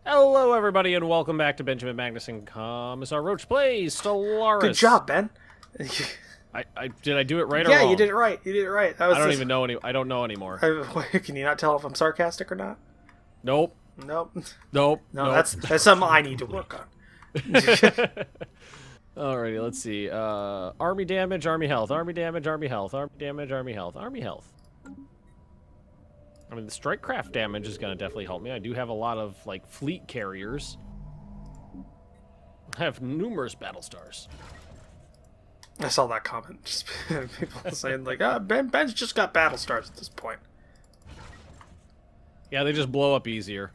Hello, everybody, and welcome back to Benjamin Magnus and Commissar Roach Plays Stellaris. Good job, Ben. Did I do it right or Yeah, wrong? you did it right. You did it right. That was I don't even know I don't know anymore. Can you not tell if I'm sarcastic or not? Nope. Nope. Nope. No, nope. that's something I need to work on. Alrighty, let's see. Army damage, army health. Army damage, army health. Army damage, army health. Army health. I mean, the strike craft damage is going to definitely help me. I do have a lot of, like, fleet carriers. I have numerous battle stars. I saw that comment. Just people saying like, Ben's just got battle stars at this point. Yeah, they just blow up easier.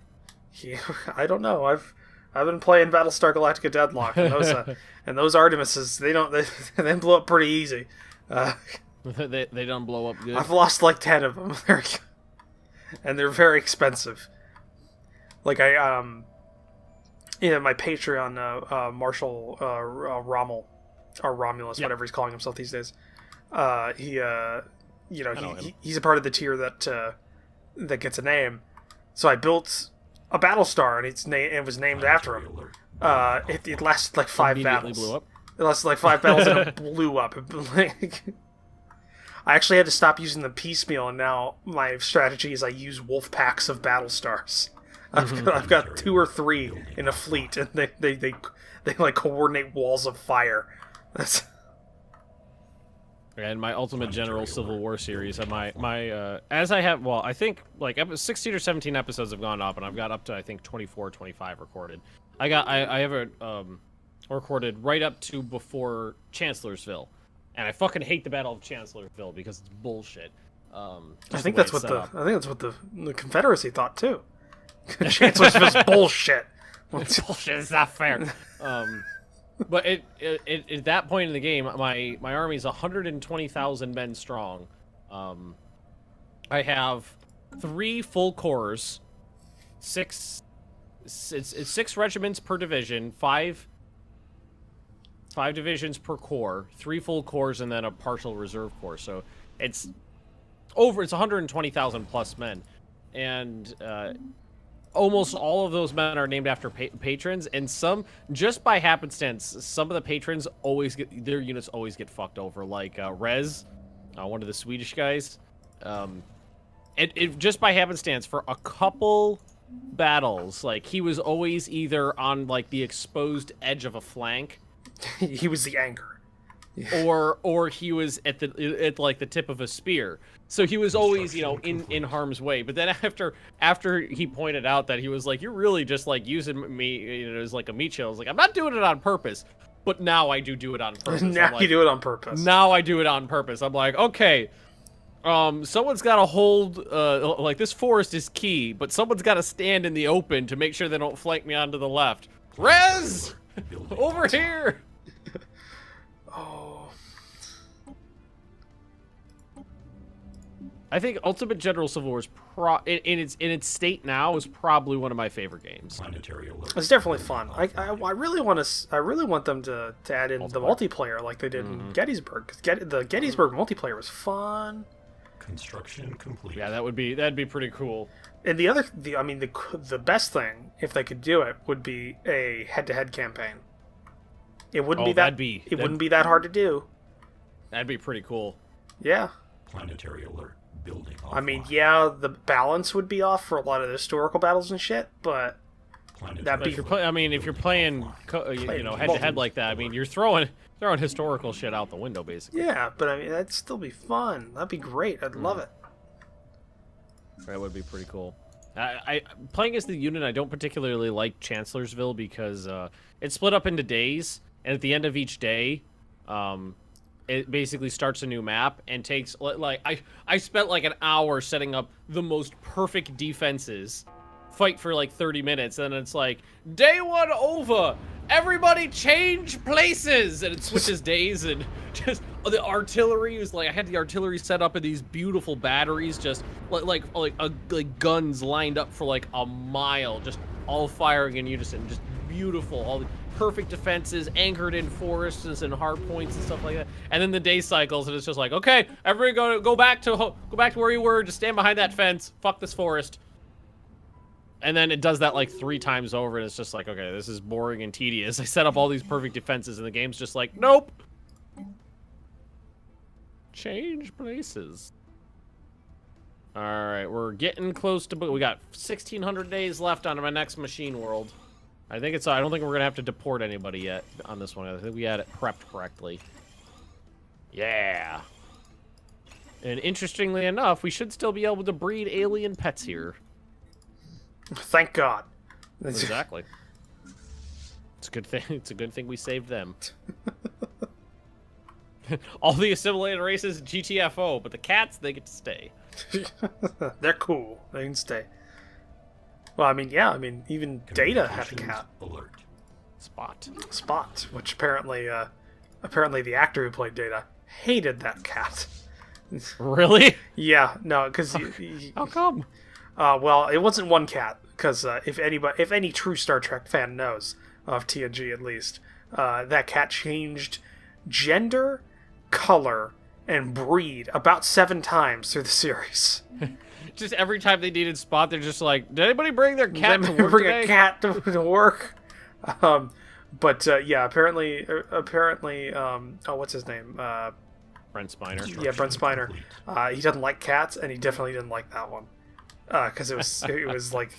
Yeah, I don't know. I've been playing Battlestar Galactica Deadlock, and those Artemises, they they blow up pretty easy. They don't blow up good. I've lost like 10 of them. And they're very expensive. Like my Patreon, Marshall Rommel, or Romulus, yep. whatever he's calling himself these days. He's a part of the tier that gets a name. So I built a Battlestar, and it was named after him. It lasted like 5 battles. Blew up. It lasted like 5 battles, and it blew up. I actually had to stop using the piecemeal, and now my strategy is I use wolf packs of Battlestars. I've got 2 or 3 in a fleet, and they like coordinate walls of fire. That's... And my Ultimate General Civil War series, as I have, well, I think like 16 or 17 episodes have gone up, and I've got up to I think 24 or 25 recorded. I have it recorded right up to before Chancellorsville. And I fucking hate the Battle of Chancellorsville because it's bullshit. I think that's what the Confederacy thought too. Chancellorsville's bullshit. Bullshit. It's not fair. But at that point in the game, my army is 120,000 men strong. I have 3 full corps, 6 regiments per division, 5 divisions per corps, 3 full corps, and then a partial reserve corps. So it's 120,000 plus men, and almost all of those men are named after patrons, and some, just by happenstance, some of the patrons their units always get fucked over, like Rez, one of the Swedish guys. It just by happenstance, for a couple battles, like he was always either on like the exposed edge of a flank. He was the anchor. or he was at like the tip of a spear. So he was always, in harm's way. But then after he pointed out that he was like, you're really just like using me, as like a meat shield. I was like, I'm not doing it on purpose. But now I do it on purpose. Now you do it on purpose. Now I do it on purpose. I'm like, okay, someone's got to hold, like this forest is key, but someone's got to stand in the open to make sure they don't flank me onto the left. Rez! Over here! Oh. I think Ultimate General Civil War is in its state now is probably one of my favorite games. It's definitely fun. I really want them to add in the multiplayer like they did in Gettysburg. Because the Gettysburg multiplayer was fun. Construction complete. Yeah, that'd be pretty cool. And the best thing, if they could do it, would be a head-to-head campaign. It wouldn't wouldn't be that hard to do. That'd be pretty cool. Yeah. Planetary alert. Building offline. I mean, yeah, the balance would be off for a lot of the historical battles and shit, but if you're playing head-to-head like that, I mean, you're throwing historical shit out the window, basically. Yeah, but I mean, that'd still be fun. That'd be great. I'd love it. That would be pretty cool. I playing as the unit, I don't particularly like Chancellorsville because it's split up into days, and at the end of each day, it basically starts a new map and takes I spent like an hour setting up the most perfect defenses, fight for like 30 minutes, and it's like day 1 over. Everybody change places, and it switches days, and just the artillery is like I had the artillery set up in these beautiful batteries, just like guns lined up for like a mile, just all firing in unison, just beautiful, all the perfect defenses anchored in forests and hard points and stuff like that. And then the day cycles, and it's just like, okay, everybody go back to where you were, just stand behind that fence, fuck this forest. And then it does that like 3 times over, and it's just like, okay, this is boring and tedious. I set up all these perfect defenses, and the game's just like, nope. Change places. All right, we're getting close to. We got 1,600 days left on my next machine world. I think it's. I don't think we're gonna have to deport anybody yet on this one. I think we had it prepped correctly. Yeah. And interestingly enough, we should still be able to breed alien pets here. Thank God. Exactly. It's a good thing. It's a good thing we saved them. All the assimilated races, GTFO, but the cats, they get to stay. They're cool. They can stay. Well, I mean, yeah. I mean, even Data had a cat. Alert. Spot, which apparently the actor who played Data hated that cat. Really? Yeah. No, because how come? Well, it wasn't one cat. Because if any true Star Trek fan knows of TNG, at least, that cat changed gender, color, and breed about 7 times through the series. Just every time they needed Spot, they're just like, did anybody bring their cat to work bring today? a cat to work. But yeah, apparently, oh, what's his name? Brent Spiner. Yeah, Brent Spiner. He doesn't like cats, and he definitely didn't like that one. Because it was like,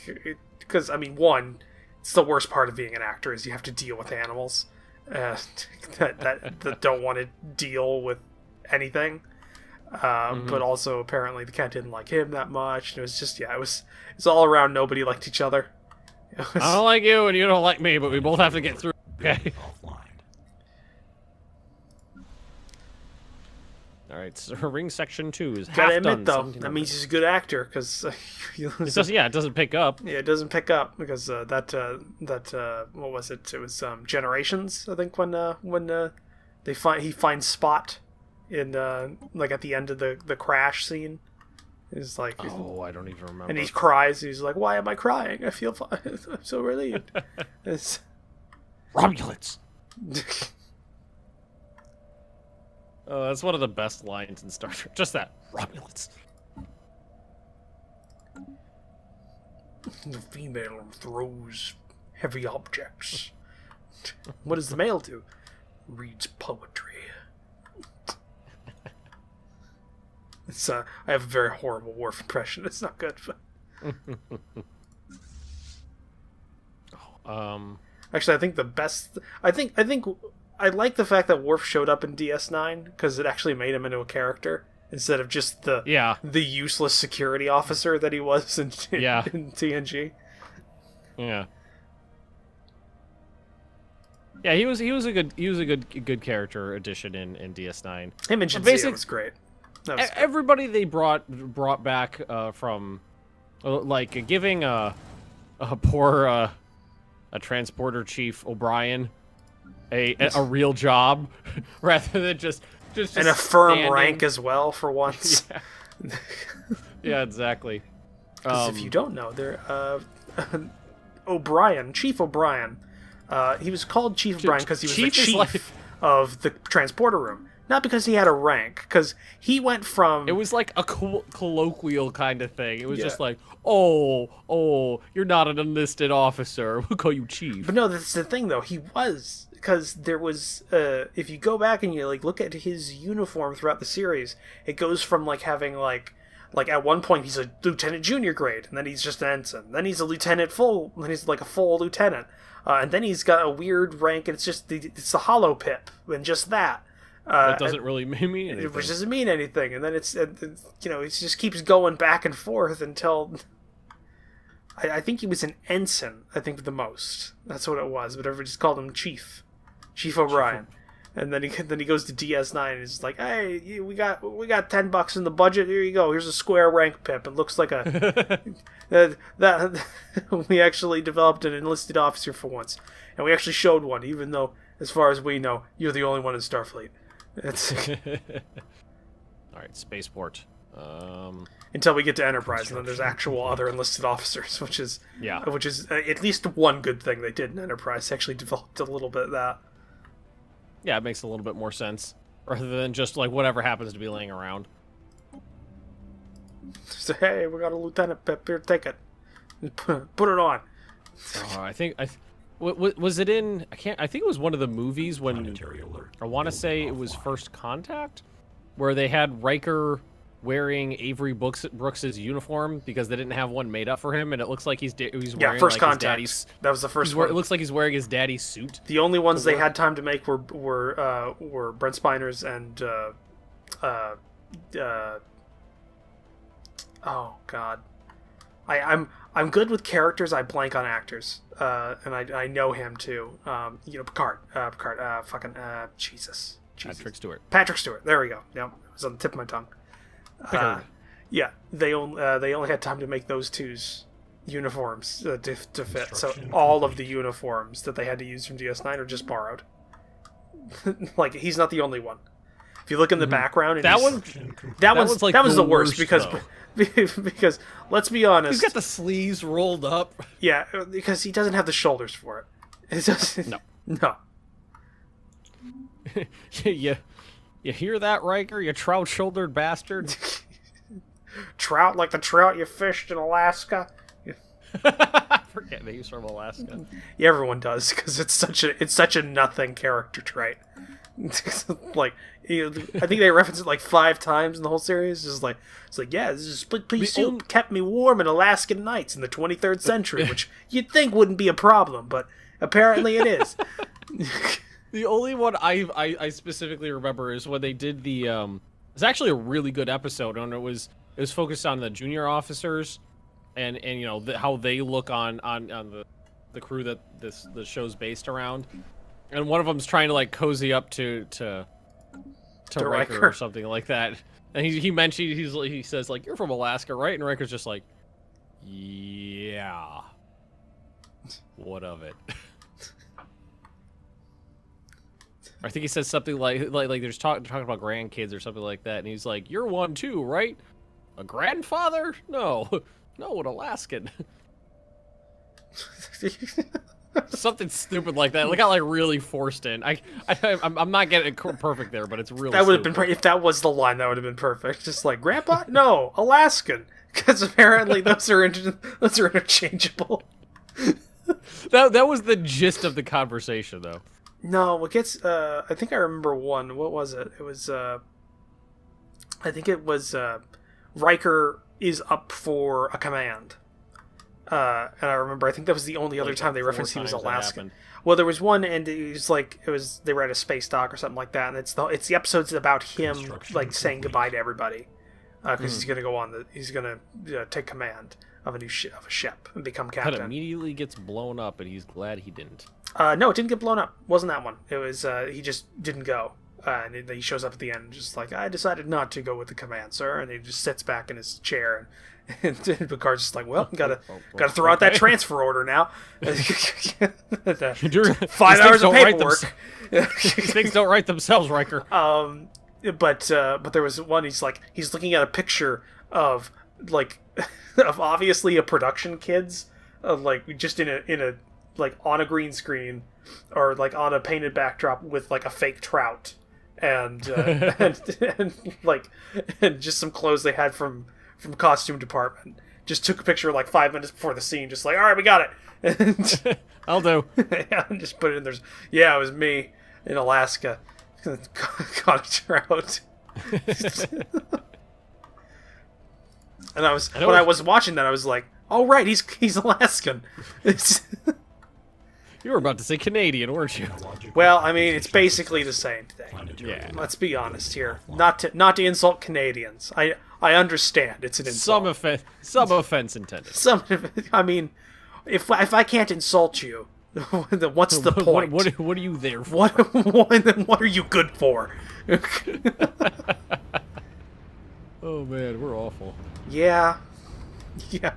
because I mean, one, it's the worst part of being an actor is you have to deal with animals that don't want to deal with anything. But also apparently the cat didn't like him that much. And it was just it's all around nobody liked each other. I don't like you and you don't like me, but we both have to get through. Okay. Offline. All right, so ring section 2 is half Gotta done. admit though, that means he's a good actor because it doesn't pick up. Yeah, it doesn't pick up because that what was it? It was Generations, I think, when he finds Spot in like at the end of the crash scene. It's like, oh, I don't even remember. And he cries. He's like, "Why am I crying? I feel fine. I'm so relieved." It's Romulans. Oh, that's one of the best lines in Star Trek. Just that. Romulans. The female throws heavy objects. What does the male do? Reads poetry. It's I have a very horrible Worf impression. It's not good. Actually, I think the best. I think I like the fact that Worf showed up in DS9 because it actually made him into a character instead of just the useless security officer that he was in TNG. Yeah. Yeah, he was a good character addition in DS9. Him and Shinzia was great. Everybody they brought back from like giving a poor a transporter chief O'Brien a real job rather than just and a firm standing. rank as well for once. Yeah, exactly. If you don't know, they're O'Brien, Chief O'Brien. He was called Chief O'Brien because he was the chief of the transporter room, not because he had a rank. Because he went from it was like a colloquial kind of thing. It was just like, oh, you're not an enlisted officer. We'll call you chief. But no, that's the thing though. He was. Because there was, if you go back and you like look at his uniform throughout the series, it goes from like having like at one point he's a lieutenant junior grade, and then he's just an ensign, then he's a lieutenant full, then he's like a full lieutenant, and then he's got a weird rank, and it's the hollow pip, and just that. That doesn't really mean anything. It doesn't mean anything, and then it just keeps going back and forth until. I think he was an ensign. I think the most. That's what it was, but everybody just called him Chief O'Brien. And then he goes to DS9 and he's like, "Hey, we got $10 in the budget. Here you go. Here's a square rank pip. It looks like a that we actually developed an enlisted officer for once, and we actually showed one, even though, as far as we know, you're the only one in Starfleet." It's all right, spaceport. Until we get to Enterprise, and then there's actual other enlisted officers, which is at least one good thing they did in Enterprise. They actually developed a little bit of that. Yeah, it makes a little bit more sense, rather than just like whatever happens to be laying around. So, hey, we got a lieutenant pip here, take it. Put it on. Was it in? I think it was one of the movies when Planetary alert. I want to say it was First Contact, where they had Riker wearing Avery Brooks's uniform because they didn't have one made up for him, and it looks like he's wearing First like Contact. his daddy's. That was the first one. It looks like he's wearing his daddy's suit. The only ones they had time to make were Brent Spiner's and oh god, I'm good with characters. I blank on actors, and I know him too. Picard, Jesus. Patrick Stewart. There we go. Yep, it was on the tip of my tongue. Yeah, they only had time to make those two's uniforms to fit. So all of the uniforms that they had to use from DS9 are just borrowed. Like, he's not the only one. If you look in the background, that was the worst because let's be honest, he's got the sleeves rolled up. Yeah, because he doesn't have the shoulders for it. It doesn't. No. You hear that, Riker? You trout-shouldered bastard. Trout like the trout you fished in Alaska. Forget that he's from Alaska. Yeah, everyone does because it's such a nothing character trait. Like, I think they reference it like 5 times in the whole series. It's like, yeah, this is a split pea soup kept me warm in Alaskan nights in the 23rd century, which you'd think wouldn't be a problem, but apparently it is. The only one I specifically remember is when they did the it's actually a really good episode, and it was focused on the junior officers and how they look on the crew that the show's based around. And one of them's trying to like cozy up to Riker or something like that. And he says like, "You're from Alaska, right?" And Riker's just like, "Yeah. What of it?" I think he says something like there's talking about grandkids or something like that, and he's like, "You're one too, right? A grandfather? No, an Alaskan." Something stupid like that. It got like really forced in. I'm not getting it perfect there, but it's really. That would have been if that was the line. That would have been perfect. Just like, Grandpa? No, Alaskan, because apparently those are interchangeable. That was the gist of the conversation, though. No, what gets I think I remember one. What was it? It was I think it was Riker is up for a command. And I remember, I think that was the only other time they referenced he was Alaskan. Well, there was one, and it was they were at a space dock or something like that, and it's the episodes about him like saying goodbye to everybody because he's gonna take command of a ship and become captain. That immediately gets blown up, and he's glad he didn't. No, it didn't get blown up. Wasn't that one? It was he just didn't go, and he shows up at the end, just like, "I decided not to go with the command, sir," and he just sits back in his chair. And Picard's just like, "Well, gotta throw out that transfer order now." 5 hours of paperwork. These things don't write themselves, Riker. But there was one. He's looking at a picture of obviously a production kids, just in a like on a green screen or like on a painted backdrop with like a fake trout and just some clothes they had from costume department. Just took a picture like 5 minutes before the scene, just like, "All right, we got it." And I'll do. Yeah, and just put it in there. Yeah, it was me in Alaska. Caught a trout. And I was watching that, I was like, "Oh right, he's Alaskan." You were about to say Canadian, weren't you? Well, I mean, it's basically the same thing. Yeah. Let's be honest here. Not to insult Canadians. I understand it's an insult. Some offense intended. I mean, if I can't insult you, then what's the point? What are you there for? What are you good for? Oh man, we're awful. Yeah,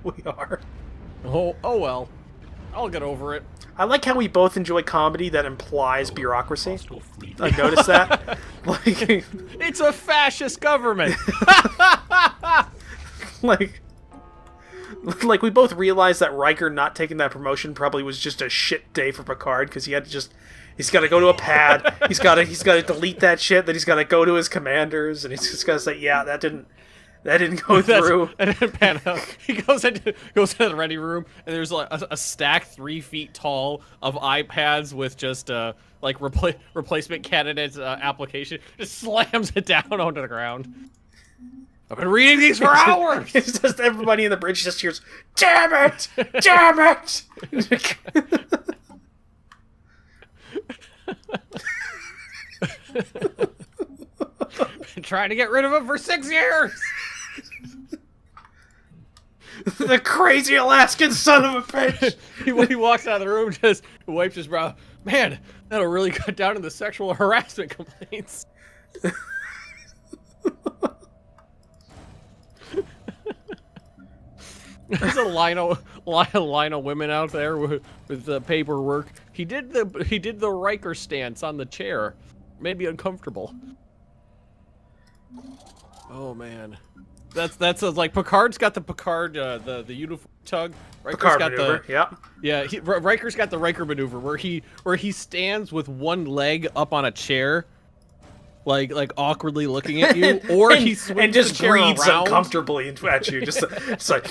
we are. Oh well, I'll get over it. I like how we both enjoy comedy that implies bureaucracy. I noticed that. It's a fascist government. like we both realized that Riker not taking that promotion probably was just a shit day for Picard because he's got to go to a pad. He's got to delete that shit. Then he's got to go to his commanders, and he's just got to say, "Yeah, that didn't That didn't go through. And then pan out. He goes into the ready room, and there's like a stack 3 feet tall of iPads with just like replacement candidates application. Just slams it down onto the ground. I've been reading these for hours. It's just everybody in the bridge just hears, "Damn it! Damn it!" Been trying to get rid of him for 6 years. The crazy Alaskan son of a bitch. He walks out of the room, just wipes his brow. Man, that'll really cut down on the sexual harassment complaints. There's a line of women out there with the paperwork. He did the Riker stance on the chair. Made me uncomfortable. Oh man, that's like Picard's got the Picard the uniform tug. Riker's Picard got maneuver, Riker's got the Riker maneuver where he stands with one leg up on a chair. Like awkwardly looking at you, or he swings and just the chair breathes around. uncomfortably at you. Just it's like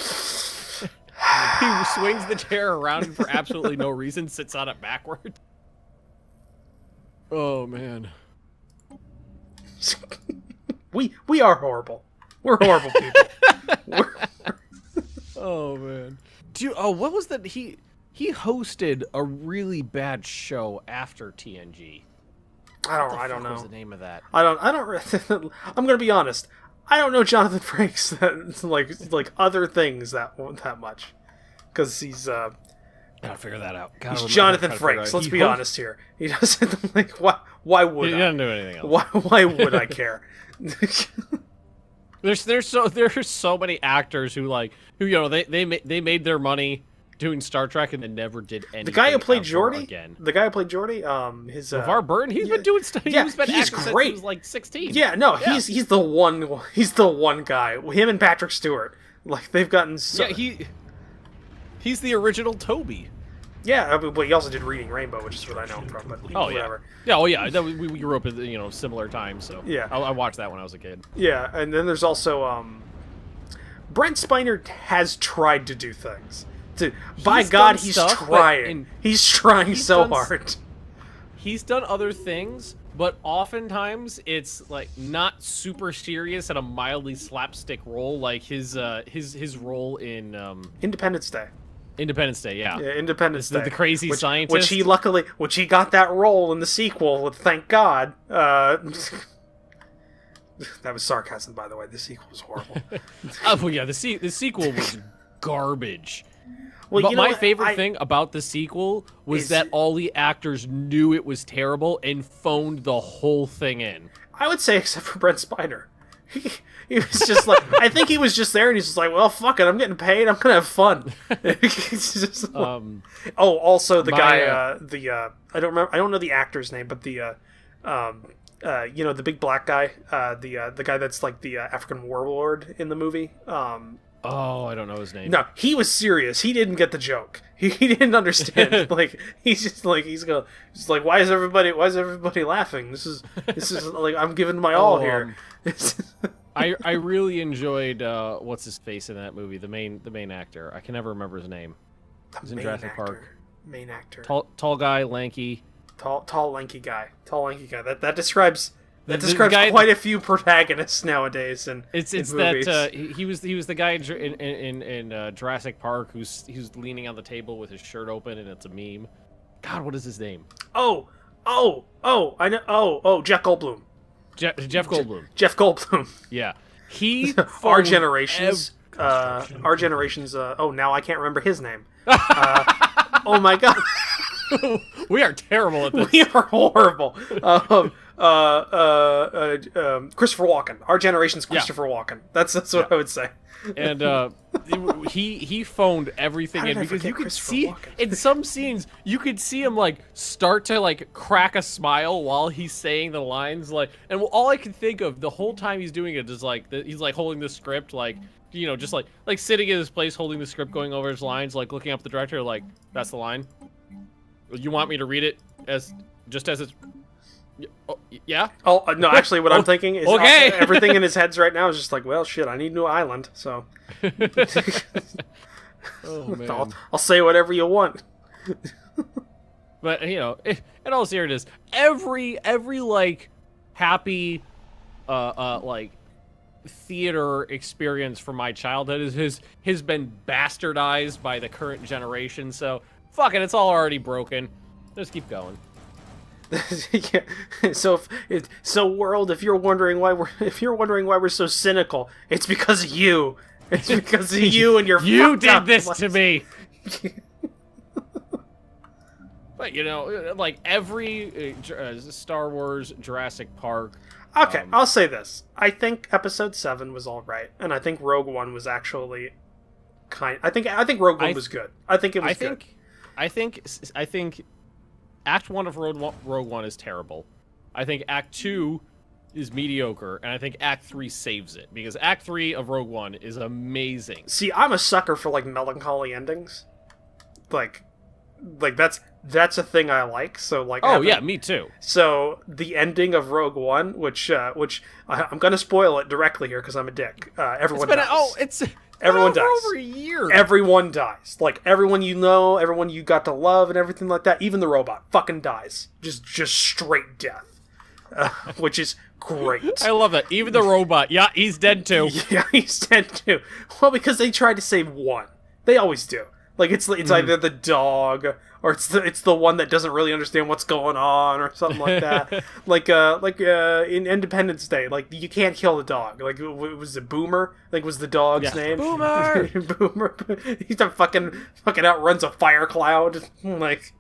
He swings the chair around and for absolutely no reason, sits on it backwards. Oh man, we are horrible. We're horrible people. Oh man, what was that? He hosted a really bad show after TNG. I don't know. What was the name of that? I'm gonna be honest. I don't know Jonathan Frakes that like other things that much, because he's Gotta figure that out. he's Jonathan Frakes. Let's be honest here. He doesn't like why would he I? doesn't do anything else. Why would I care? There's so many actors who they made their money doing Star Trek and then never did anything. The guy who played Geordi again. The guy who played Geordi, LeVar Burton, he's been doing stuff. Yeah, He's been he's acting great. Since he was like 16. Yeah, no, he's the one guy. Him and Patrick Stewart, like they've gotten so. Yeah, he's the original Toby. Yeah, but he also did Reading Rainbow, which is what I know him from. But whatever. Yeah, oh yeah. We grew up at similar times, so yeah, I watched that when I was a kid. Yeah, and then there's also Brent Spiner has tried to do things. By God, he's trying. He's trying so hard. He's done other things, but oftentimes it's like not super serious and a mildly slapstick role, like his role in Independence Day. Independence Day, yeah. Yeah, Independence Day. The crazy scientist. Which he got that role in the sequel with, thank God. That was sarcasm, by the way. The sequel was horrible. Oh yeah, the sequel was garbage. Well, but my favorite thing about the sequel was that all the actors knew it was terrible and phoned the whole thing in. I would say, except for Brent Spiner. He was just like, I think he was just there, and he's just like, well, fuck it, I'm getting paid, I'm gonna have fun. It's just like, also the guy, I don't know the actor's name, but the the big black guy, the guy that's like the African warlord in the movie. Oh, I don't know his name. No, he was serious. He didn't get the joke. He didn't understand. Like he's just like why is everybody laughing? This is like I'm giving my all here. I really enjoyed what's his face in that movie, the main actor. I can never remember his name. He's in Jurassic Park. Main actor. Tall guy, lanky. Tall lanky guy. That describes quite a few protagonists nowadays. And it's movies. That he was the guy in Jurassic Park he was leaning on the table with his shirt open, and it's a meme. God, what is his name? I know. Jeff Goldblum. Jeff Goldblum. Jeff Goldblum. Yeah, he our generation's. Now I can't remember his name. Oh my God. We are terrible at this. We are horrible. Christopher Walken. Our generation's Christopher Walken. That's what I would say. And he phoned everything in because you could see in some scenes you could see him like start to like crack a smile while he's saying the lines, like, and all I could think of the whole time he's doing it is like he's like holding the script, like, just like sitting in his place holding the script, going over his lines, like looking up at the director, like, that's the line. You want me to read it as it's Yeah. Oh no, actually, what I'm thinking is okay. everything in his head's right now is just like, well, shit, I need a new island, so. Oh man. I'll say whatever you want. But in all seriousness, every like happy, like theater experience from my childhood has been bastardized by the current generation. So fuck it, it's all already broken. Just keep going. Yeah. So world, if you're wondering why we're so cynical, it's because of you. It's because of you and your you did this to me. But like every Star Wars, Jurassic Park. Okay, I'll say this. I think Episode 7 was all right, and I think Rogue One was actually I think Rogue One was good. I think it was good. I think Act 1 of Rogue One is terrible. I think Act 2 is mediocre, and I think Act 3 saves it, because Act 3 of Rogue One is amazing. See, I'm a sucker for like melancholy endings. Like that's a thing I like. So like, yeah, me too. So the ending of Rogue One, which I'm gonna spoil it directly here because I'm a dick. Everyone dies. Everyone dies. For over a year. Everyone dies. Like everyone everyone you got to love, and everything like that. Even the robot fucking dies. Just straight death, which is great. I love that. Even the robot. Yeah, he's dead too. Yeah, he's dead too. Well, because they tried to save one. They always do. Like it's either the dog or it's the one that doesn't really understand what's going on or something like that. like in Independence Day, like you can't kill the dog. Like it was it Boomer? Like was the dog's name? Boomer. Boomer. He's a fucking outruns a fire cloud. Like.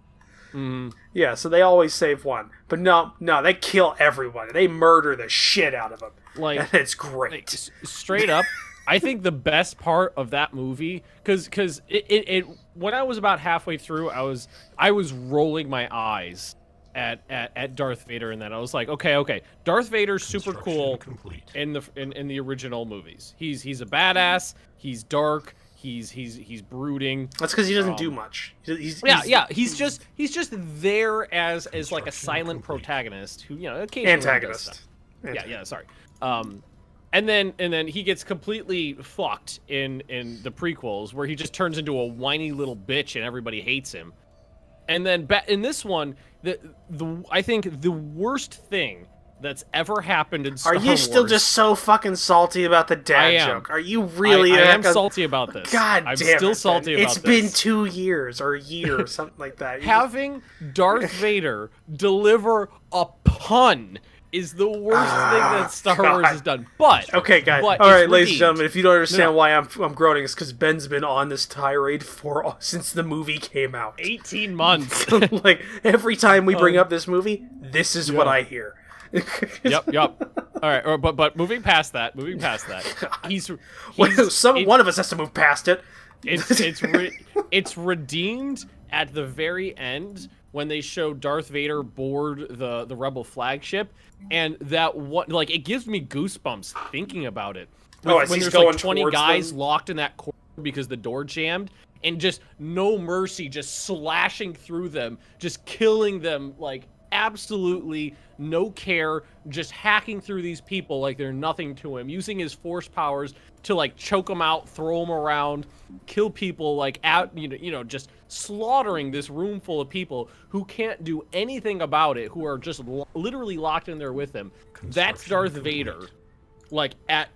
Yeah, so they always save one. But no, they kill everyone. They murder the shit out of them. Like, and it's great. Like, straight up, I think the best part of that movie, because it when I was about halfway through, I was rolling my eyes at Darth Vader, and then I was like, okay, Darth Vader's super cool in the original movies. He's a badass. He's dark. He's brooding. That's because he doesn't do much. He's just there as like a silent protagonist who occasionally antagonist. Does stuff. Yeah, sorry. And then he gets completely fucked in the prequels, where he just turns into a whiny little bitch and everybody hates him. And then in this one, I think the worst thing that's ever happened in Star Wars. Are you still just so fucking salty about the dad joke? Are you really? I am salty about this. God damn it. I'm still salty about this. It's been 2 years or a year or something like that. Having Darth Vader deliver a pun is the worst thing that Star Wars has done. But okay, guys. All right, ladies and gentlemen, if you don't understand why I'm groaning, it's because Ben's been on this tirade since the movie came out. 18 months. Like every time we bring up this movie, this is what I hear. Yep. All right, but moving past that, one of us has to move past it. It's redeemed at the very end when they show Darth Vader board the Rebel flagship, and that one, like, it gives me goosebumps thinking about it. When there's like 20 guys locked in that corner because the door jammed, and just no mercy, just slashing through them, just killing them, like, absolutely no care, just hacking through these people like they're nothing to him, using his force powers to like choke them out, throw them around, kill people, like just slaughtering this room full of people who can't do anything about it, who are just literally locked in there with him. That's Darth Vader, like at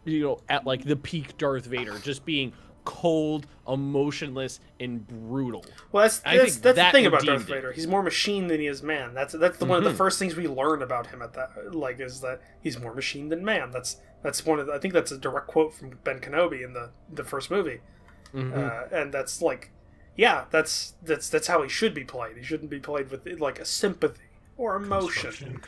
like the peak Darth Vader, just being cold, emotionless, and brutal. Well, that's the thing about Darth Vader. He's more machine than he is man. That's one of the first things we learn about him at that, like, is that he's more machine than man. That's one of the, I think that's a direct quote from Ben Kenobi in the first movie, and that's like, yeah, that's how he should be played. He shouldn't be played with like a sympathy or emotion,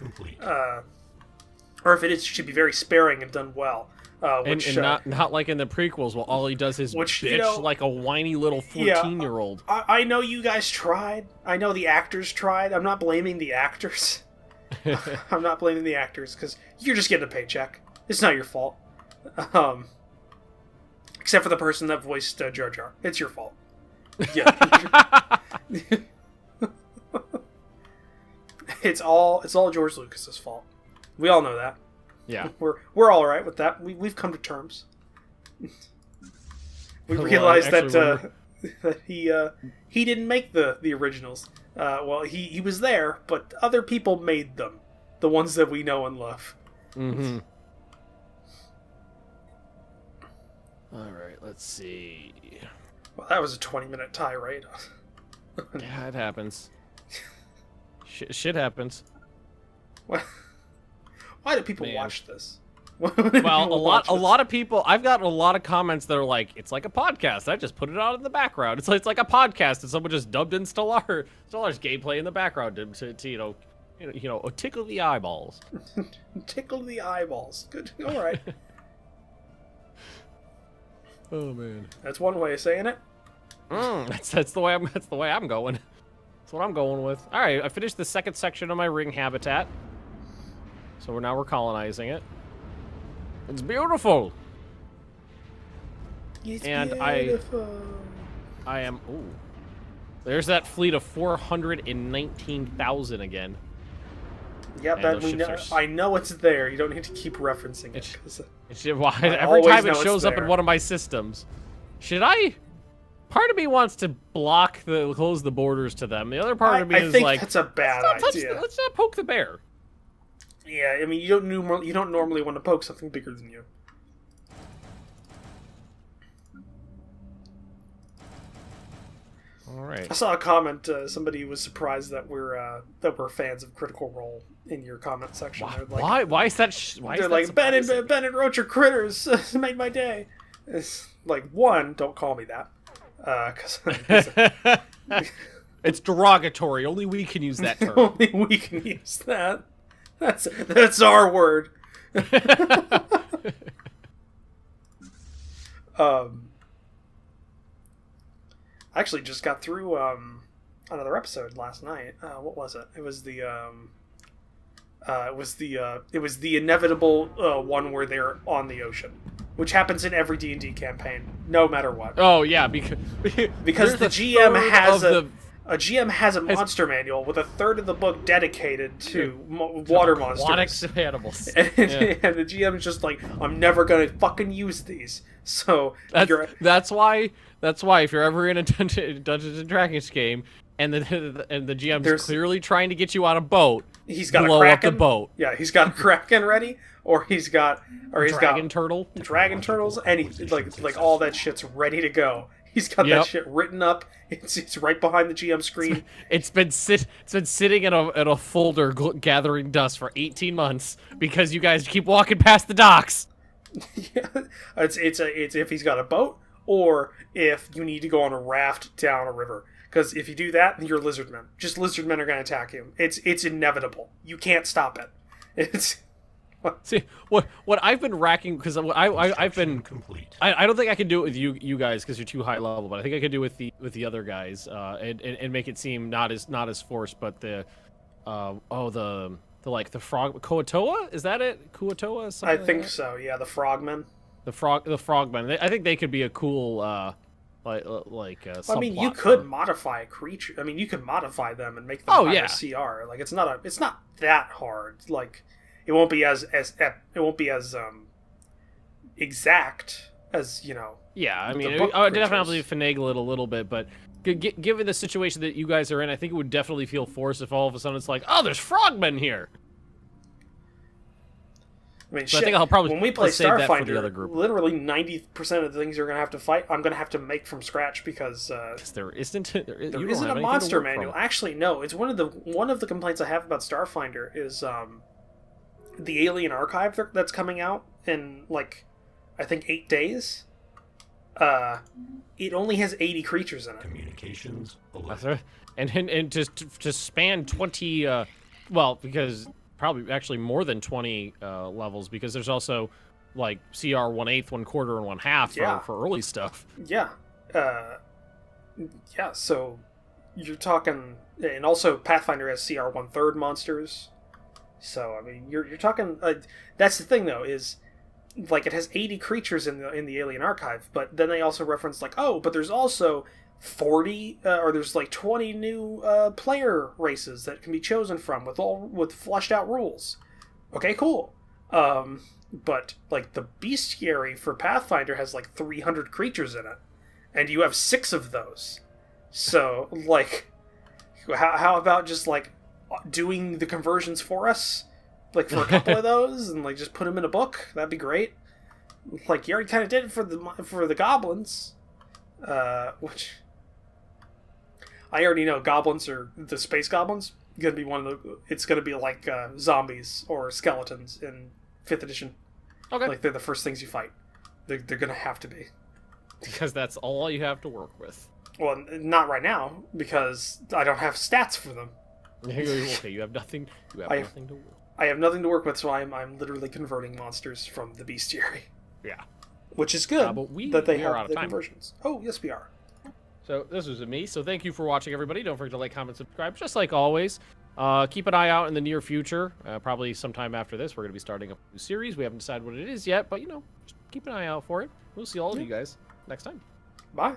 or if it is, it should be very sparing and done well. And not like in the prequels, where all he does is bitch like a whiny little 14-year-old. I know you guys tried. I know the actors tried. I'm not blaming the actors. I'm not blaming the actors, because you're just getting a paycheck. It's not your fault. Except for the person that voiced Jar Jar. It's your fault. Yeah. It's all George Lucas's fault. We all know that. Yeah. We're all right with that. We've come to terms. We realized that he didn't make the originals. Well, he was there, but other people made them, the ones that we know and love. Mm-hmm. All right, let's see. Well, that was a 20-minute tie, right? Yeah, it happens. Shit happens. Why do people watch this? Well, a lot of people. I've gotten a lot of comments that are like, "It's like a podcast. I just put it on in the background. It's like a podcast, and someone just dubbed in Stellaris gameplay in the background to tickle the eyeballs." Tickle the eyeballs. Good. All right. Oh man, that's one way of saying it. That's the way I'm going. That's what I'm going with. All right, I finished the second section of my ring habitat, so we're colonizing it. It's beautiful. It's and beautiful. I am. Ooh, there's that fleet of 419,000 again. Yeah, but we know. I know it's there. You don't need to keep referencing it. Every time it shows up in one of my systems. Should I? Part of me wants to close the borders to them. The other part of me is like, that's a bad idea. Let's not poke the bear. Yeah, I mean, you don't normally want to poke something bigger than you. All right. I saw a comment. Somebody was surprised that we're fans of Critical Role in your comment section. Why? Why is that? They're like, Bennett wrote your critters made my day. It's like, one, don't call me that, because it's derogatory. Only we can use that term. Only we can use that. That's our word. I actually just got through another episode last night. What was it? It was the inevitable one where they're on the ocean, which happens in every D&D campaign, no matter what. Oh yeah, because the GM has a GM has a monster manual with a third of the book dedicated to water monsters. Animals. And the GM's just like, I'm never gonna fucking use these. So that's why if you're ever in a Dungeons and Dragons game and the GM's clearly trying to get you on a boat, he's got blow a Kraken. Up the boat. Yeah, he's got a Kraken ready, or he's got dragon turtles, and like all that shit's ready to go. He's got that shit written up. It's right behind the GM screen. It's been sitting in a folder gathering dust for 18 months because you guys keep walking past the docks. Yeah, it's if he's got a boat or if you need to go on a raft down a river. Because if you do that, you're lizardmen. Just lizardmen are going to attack you. It's inevitable. You can't stop it. It's. See what I've been racking because I've been complete. I don't think I can do it with you guys because you're too high level, but I think I can do it with the other guys and make it seem not as forced. But the frog Kuatoa, is that it? Kuatoa? I think so. Yeah, the frogmen. The frogmen. I think they could be a cool I mean, you could modify a creature. I mean, you could modify them and make them higher CR. Like it's not that hard. Like. It won't be as exact as, you know. Yeah, I mean, I would definitely finagle it a little bit, but given the situation that you guys are in, I think it would definitely feel forced if all of a sudden it's like, oh, there's frogmen here. I mean, I think I'll probably when we play Starfinder, the other group. Literally 90% of the things you're going to have to fight, I'm going to have to make from scratch because there isn't a monster manual. Actually, no. It's one of the complaints I have about Starfinder is the Alien Archive that's coming out in, like, I think 8 days. It only has 80 creatures in it. Communications. And to span 20, because probably actually more than 20 levels, because there's also, like, CR 1/8, 1/4, and 1/2 for early stuff. Yeah. So you're talking... And also Pathfinder has CR 1/3 monsters. So, I mean, you're talking... that's the thing, though, is... Like, it has 80 creatures in the Alien Archive, but then they also reference, like, oh, but there's also 40 or there's like 20 new player races that can be chosen from with fleshed out rules. Okay, cool. But like the bestiary for Pathfinder has like 300 creatures in it, and you have 6 of those. So like, how about just like doing the conversions for us, like for a couple of those, and like just put them in a book? That'd be great. Like you already kind of did it for the goblins, which I already know. Goblins are the space goblins. Gonna be one of the. It's gonna be like zombies or skeletons in 5th edition. Okay. Like they're the first things you fight. They're gonna have to be. Because that's all you have to work with. Well, not right now because I don't have stats for them. Okay, you have nothing. You have nothing to work. I have nothing to work with, so I'm literally converting monsters from the bestiary. Yeah. Which is good but we that they are out have of the time. conversions. Oh, yes, we are. So this was me. So thank you for watching, everybody. Don't forget to like, comment, subscribe. Just like always, keep an eye out in the near future. Probably sometime after this, we're going to be starting a new series. We haven't decided what it is yet, but just keep an eye out for it. We'll see all of you guys next time. Bye.